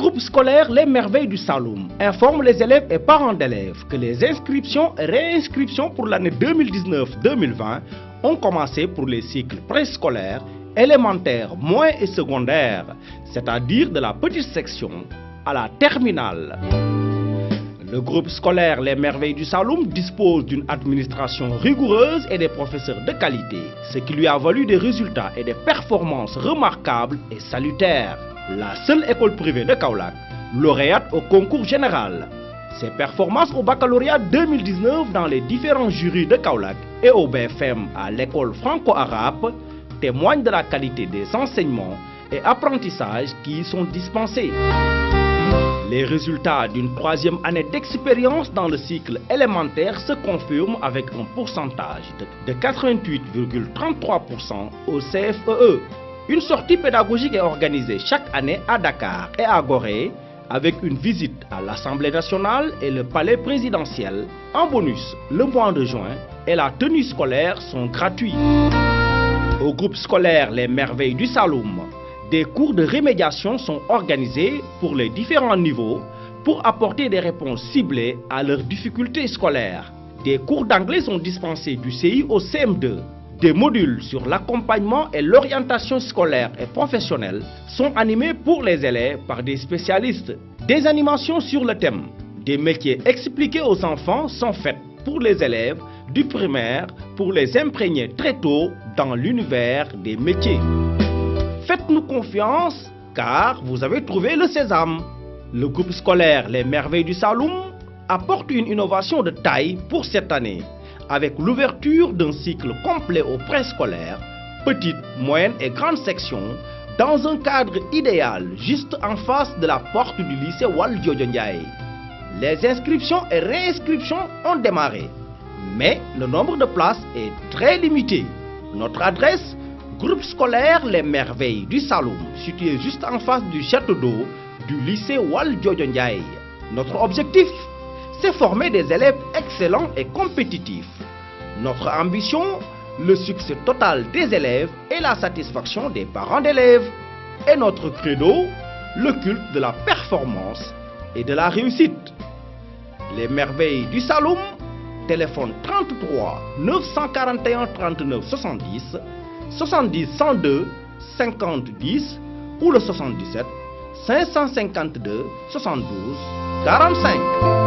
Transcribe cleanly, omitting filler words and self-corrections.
groupe scolaire Les Merveilles du Saloum informe les élèves et parents d'élèves que les inscriptions et réinscriptions pour l'année 2019-2020 ont commencé pour les cycles préscolaires, élémentaires, moyens et secondaires, c'est-à-dire de la petite section à la terminale. Le groupe scolaire Les Merveilles du Saloum dispose d'une administration rigoureuse et des professeurs de qualité, ce qui lui a valu des résultats et des performances remarquables et salutaires. La seule école privée de Kaolack, lauréate au concours général. Ses performances au baccalauréat 2019 dans les différents jurys de Kaolack et au BFM à l'école franco-arabe témoignent de la qualité des enseignements et apprentissages qui y sont dispensés. Les résultats d'une troisième année d'expérience dans le cycle élémentaire se confirment avec un pourcentage de 88,33% au CFEE. Une sortie pédagogique est organisée chaque année à Dakar et à Gorée avec une visite à l'Assemblée nationale et le palais présidentiel. En bonus, le mois de juin et la tenue scolaire sont gratuits. Au groupe scolaire Les Merveilles du Saloum, des cours de remédiation sont organisés pour les différents niveaux pour apporter des réponses ciblées à leurs difficultés scolaires. Des cours d'anglais sont dispensés du CI au CM2. Des modules sur l'accompagnement et l'orientation scolaire et professionnelle sont animés pour les élèves par des spécialistes. Des animations sur le thème des métiers expliqués aux enfants sont faites pour les élèves du primaire pour les imprégner très tôt dans l'univers des métiers. Faites-nous confiance car vous avez trouvé le sésame. Le groupe scolaire Les Merveilles du Saloum apporte une innovation de taille pour cette année avec l'ouverture d'un cycle complet au préscolaire, petite, moyenne et grande section, dans un cadre idéal juste en face de la porte du lycée Valdiodio Ndiaye. Les inscriptions et réinscriptions ont démarré, mais le nombre de places est très limité. Notre adresse, groupe scolaire Les Merveilles du Saloum, situé juste en face du château d'eau du lycée Valdiodio Ndiaye. Notre objectif, c'est former des élèves excellents et compétitifs. Notre ambition, le succès total des élèves et la satisfaction des parents d'élèves. Et notre credo, le culte de la performance et de la réussite. Les Merveilles du Saloum, téléphone 33 941 39 70, 70 102 50 10 ou le 77 552 72 45.